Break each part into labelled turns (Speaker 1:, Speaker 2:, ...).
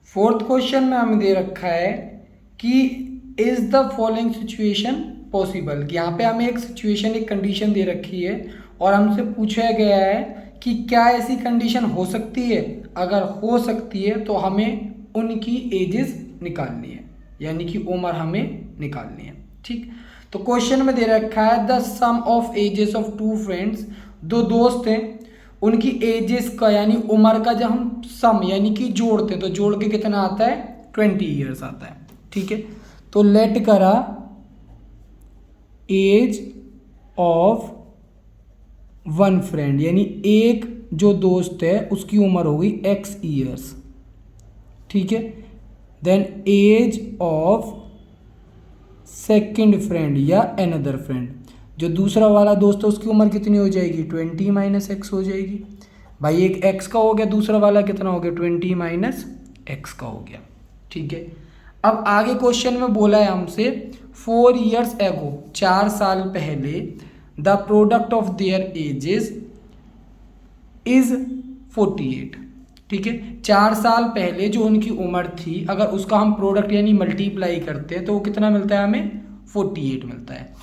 Speaker 1: Fourth question में हमें दे रखा है कि is the following situation possible. यहाँ पे हमें एक सिचुएशन, एक कंडीशन दे रखी है और हमसे पूछा गया है कि क्या ऐसी कंडीशन हो सकती है। अगर हो सकती है तो हमें उनकी एजेस निकालनी है, यानी कि उम्र हमें निकालनी है। ठीक, तो क्वेश्चन में दे रखा है the sum of ages of two friends, दो दोस्त हैं, उनकी एजेस का यानी उम्र का जब हम सम यानी कि जोड़ते हैं तो जोड़ के कितना आता है 20 ईयर्स आता है। ठीक है, तो लेट करा एज ऑफ वन फ्रेंड यानी एक जो दोस्त है उसकी उम्र हो गई x ईयर्स। ठीक है, then age of second friend या अनदर फ्रेंड, जो दूसरा वाला दोस्त है उसकी उम्र कितनी हो जाएगी 20 माइनस एक्स हो जाएगी। भाई एक x का हो गया, दूसरा वाला कितना हो गया 20 माइनस एक्स का हो गया। ठीक है, अब आगे क्वेश्चन में बोला है हमसे 4 ईयर्स एगो, 4 साल पहले, the product of their edges is 48। ठीक है, 4 साल पहले जो उनकी उम्र थी अगर उसका हम प्रोडक्ट यानी मल्टीप्लाई करते हैं तो वो कितना मिलता है हमें 48 मिलता है।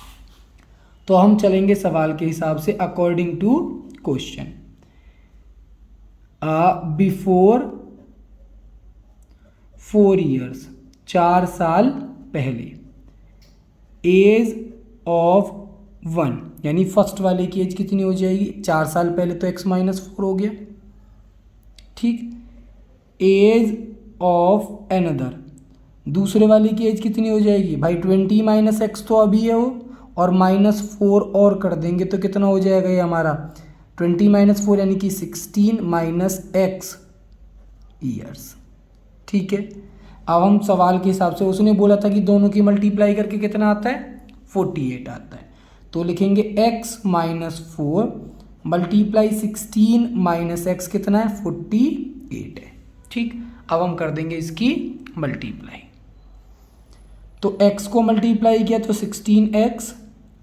Speaker 1: तो हम चलेंगे सवाल के हिसाब से according to question. Before 4 years, 4 साल पहले, एज ऑफ वन यानी फर्स्ट वाले की एज कितनी हो जाएगी 4 साल पहले तो x माइनस 4 हो गया। ठीक, एज ऑफ एनदर, दूसरे वाले की एज कितनी हो जाएगी भाई 20 माइनस एक्स तो अभी है वो, और -4 और कर देंगे तो कितना हो जाएगा ये हमारा 20 माइनस 4 यानी कि 16 माइनस एक्स ईयर्स। ठीक है, अब हम सवाल के हिसाब से, उसने बोला था कि दोनों की मल्टीप्लाई करके कितना आता है 48 आता है, तो लिखेंगे x minus 4 multiply 16 minus x कितना है 48 है। ठीक, अब हम कर देंगे इसकी मल्टीप्लाई, तो x को मल्टीप्लाई किया तो 16x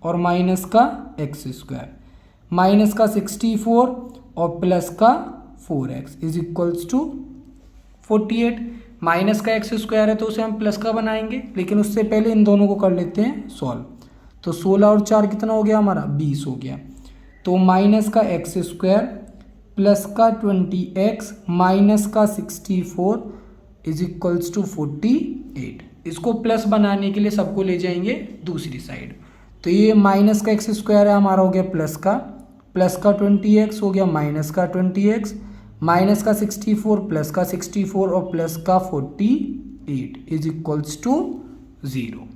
Speaker 1: और माइनस का एक्स स्क्वायर, माइनस का 64 और प्लस का 4x is equals to 48। Minus का एक्स स्क्वायर है तो उसे हम प्लस का बनाएंगे, लेकिन उससे पहले इन दोनों को कर लेते हैं सॉल्व। तो 16 और 4 कितना हो गया हमारा 20 हो गया, तो माइनस का एक्स स्क्वायर प्लस का 20x माइनस का 64 इज इक्वल्स टू 48। इसको प्लस बनाने के लिए सबको ले जाएंगे दूसरी साइड, तो ये माइनस का एक्स स्क्वायर है हमारा हो गया प्लस का 20x हो गया माइनस का 20x, माइनस का 64 प्लस का 64 और प्लस का 48 इज इक्वल्स टू 0,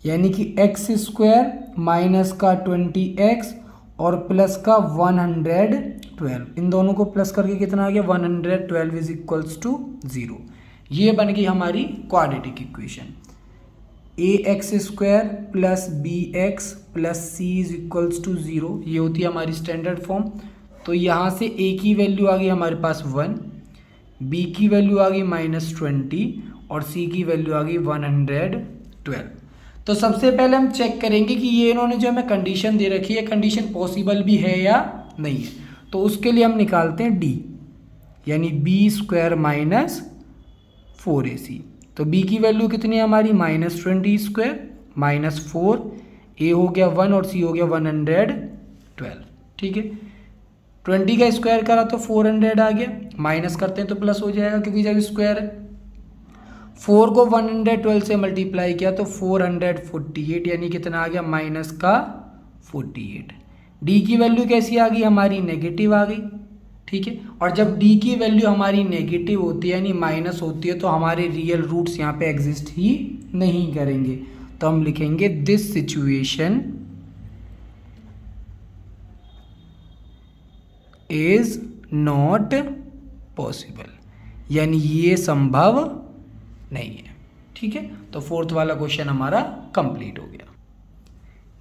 Speaker 1: यानी कि एक्स स्क्वायर माइनस का 20x और प्लस का 112, इन दोनों को प्लस करके कितना आ गया 112 इज इक्वल्स टू 0। ये बन गई हमारी quadratic equation. A x square plus b x plus c is equals to 0, ये होती है हमारी स्टैंडर्ड फॉर्म। तो यहाँ से ए की वैल्यू आ गई हमारे पास 1, बी की वैल्यू आ गई -20 और सी की वैल्यू आ गई 112। तो सबसे पहले हम चेक करेंगे कि ये इन्होंने जो हमें कंडीशन दे रखी है कंडीशन पॉसिबल भी है या नहीं है। तो उसके लिए हम निकालते हैं डी, यानी बी स्क्वायर माइनस 4ac। तो b की वैल्यू कितनी है हमारी -20 स्क्वायर माइनस 4, a हो गया 1 और c हो गया 112। ठीक है, 20 का स्क्वायर करा तो 400 आ गया, माइनस करते हैं तो प्लस हो जाएगा क्योंकि जब स्क्वायर है। 4 को 112 से मल्टीप्लाई किया तो 448 यानी कितना आ गया माइनस का 48। d की वैल्यू कैसी आ गई हमारी नेगेटिव आ गई। ठीक है, और जब d की वैल्यू हमारी नेगेटिव होती है यानी माइनस होती है तो हमारे रियल रूट्स यहाँ पे एग्जिस्ट ही नहीं करेंगे, तो हम लिखेंगे this situation is not possible, यानी ये संभव नहीं है। ठीक है, तो फोर्थ वाला क्वेश्चन हमारा कंप्लीट हो गया।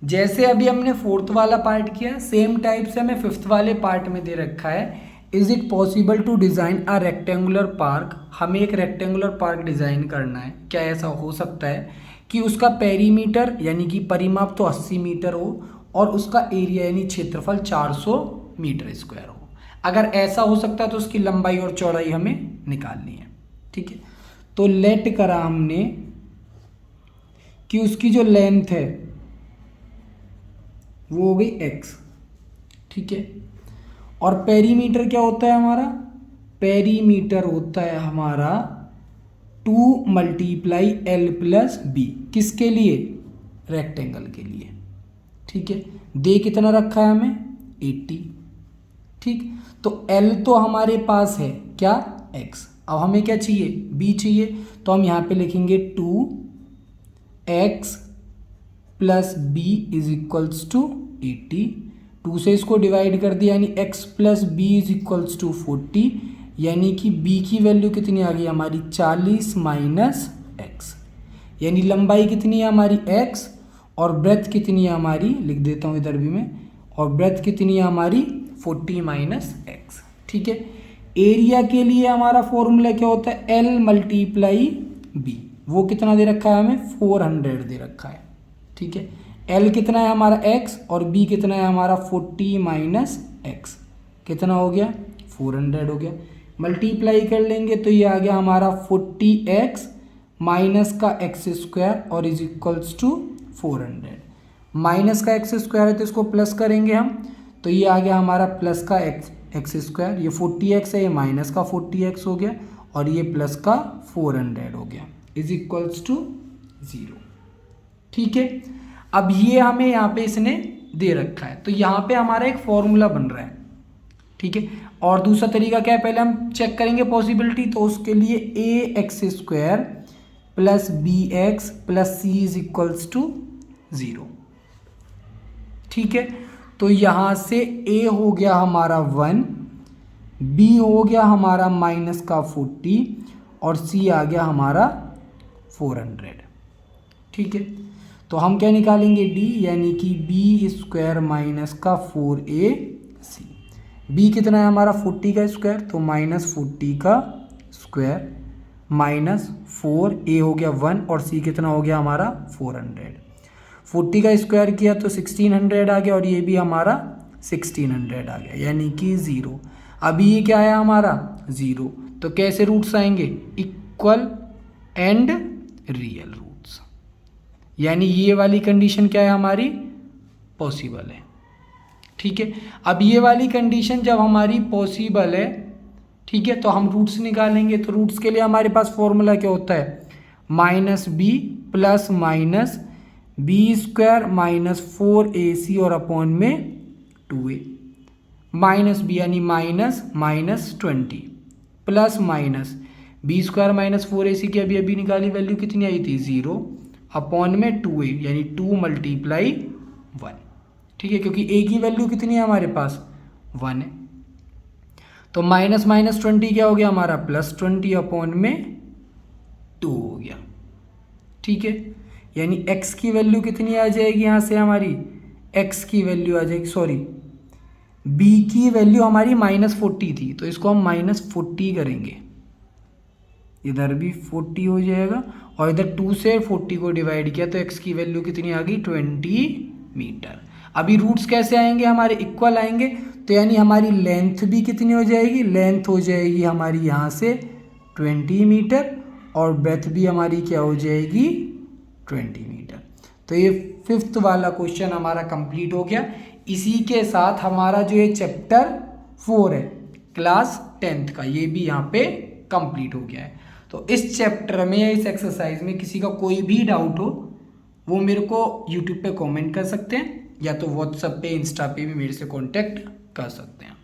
Speaker 1: जैसे अभी हमने फोर्थ वाला पार्ट किया, सेम टाइप से हमें फिफ्थ वाले पार्ट में दे रखा है is it possible to design a rectangular park. हमें एक रेक्टेंगुलर पार्क डिज़ाइन करना है, क्या ऐसा हो सकता है कि उसका पेरीमीटर यानी कि परिमाप तो 80 मीटर हो और उसका एरिया यानी क्षेत्रफल 400 मीटर स्क्वायर हो। अगर ऐसा हो सकता है तो उसकी लंबाई और चौड़ाई हमें निकालनी है। ठीक है। तो लेट करा हमने कि उसकी जो लेंथ है वो हो गई x, ठीक है। और पेरीमीटर क्या होता है हमारा, पेरीमीटर होता है हमारा 2 मल्टीप्लाई l प्लस बी, किसके लिए, रेक्टेंगल के लिए, ठीक है। दे कितना रखा है हमें 80, ठीक। तो l तो हमारे पास है क्या x, अब हमें क्या चाहिए b चाहिए, तो हम यहाँ पे लिखेंगे 2x plus b is equals to 80, 2 से इसको डिवाइड कर दिया यानी x plus b is equals to 40, यानी कि b की वैल्यू कितनी आ गई हमारी 40 माइनस x, यानी लंबाई कितनी है हमारी x और ब्रेथ कितनी है हमारी, लिख देता हूँ इधर भी मैं, और ब्रेथ कितनी है हमारी 40 माइनस x, ठीक है। एरिया के लिए हमारा फॉर्मूला क्या होता है l मल्टीप्लाई बी, वो कितना दे रखा है हमें 400 दे रखा है, ठीक है। l कितना है हमारा x और b कितना है हमारा 40 माइनस x, कितना हो गया 400 हो गया। मल्टीप्लाई कर लेंगे तो ये आ गया हमारा 40x माइनस का x स्क्वायर और इज इक्वल्स टू 400, माइनस का x स्क्वायर है तो इसको प्लस करेंगे हम, तो ये आ गया हमारा प्लस का x स्क्वायर, ये 40x है, ये माइनस का 40x हो गया और ये प्लस का 400 हो गया इज इक्वल्स टू 0, ठीक है। अब ये हमें यहाँ पे इसने दे रखा है, तो यहाँ पे हमारा एक फॉर्मूला बन रहा है, ठीक है। और दूसरा तरीका क्या है, पहले हम चेक करेंगे पॉसिबिलिटी, तो उसके लिए a x square plus b x plus c is equals to 0, ठीक है। तो यहाँ से a हो गया हमारा 1, b हो गया हमारा माइनस का 40 और c आ गया हमारा 400, ठीक है। तो हम क्या निकालेंगे d, यानी कि b स्क्वायर माइनस का 4ac, b कितना है हमारा 40 का स्क्वायर, तो माइनस 40 का स्क्वायर माइनस 4a हो गया 1 और c कितना हो गया हमारा 400, 40 का स्क्वायर किया तो 1600 आ गया और ये भी हमारा 1600 आ गया, यानी कि 0। अभी ये क्या है हमारा 0, तो कैसे रूट्स आएंगे, इक्वल एंड रियल रूट्स, यानी ये वाली कंडीशन क्या है हमारी पॉसिबल है, ठीक है। अब ये वाली कंडीशन जब हमारी पॉसिबल है, ठीक है, तो हम रूट्स निकालेंगे। तो रूट्स के लिए हमारे पास फॉर्मूला क्या होता है, minus b plus minus b square minus 4ac और अपॉन में 2a, माइनस बी यानी minus minus 20 plus minus b square minus 4ac की अभी अभी निकाली वैल्यू कितनी आई थी 0 अपॉन में 2a यानी 2 मल्टीप्लाई 1, ठीक है, क्योंकि a की वैल्यू कितनी है हमारे पास 1 है। तो माइनस माइनस 20 क्या हो गया हमारा प्लस 20 अपॉन में 2 हो गया, ठीक है। यानी x की वैल्यू कितनी आ जाएगी यहाँ से हमारी, x की वैल्यू आ जाएगी, सॉरी b की वैल्यू हमारी -40 थी, तो इसको हम -40 करेंगे, इधर भी 40 हो जाएगा और इधर 2 से 40 को डिवाइड किया तो x की वैल्यू कितनी आ गई 20 मीटर। अभी रूट्स कैसे आएंगे हमारे इक्वल आएंगे, तो यानी हमारी लेंथ भी कितनी हो जाएगी, लेंथ हो जाएगी हमारी यहाँ से 20 मीटर और ब्रेथ भी हमारी क्या हो जाएगी 20 मीटर। तो ये 5th वाला क्वेश्चन हमारा कंप्लीट हो गया। इसी के साथ हमारा जो ये चैप्टर 4 है क्लास 10th का, ये भी यहाँ पे कंप्लीट हो गया है। तो इस चैप्टर में या इस एक्सरसाइज में किसी का कोई भी डाउट हो वो मेरे को यूट्यूब पे कमेंट कर सकते हैं या तो व्हाट्सएप पे इंस्टा पे भी मेरे से कांटेक्ट कर सकते हैं।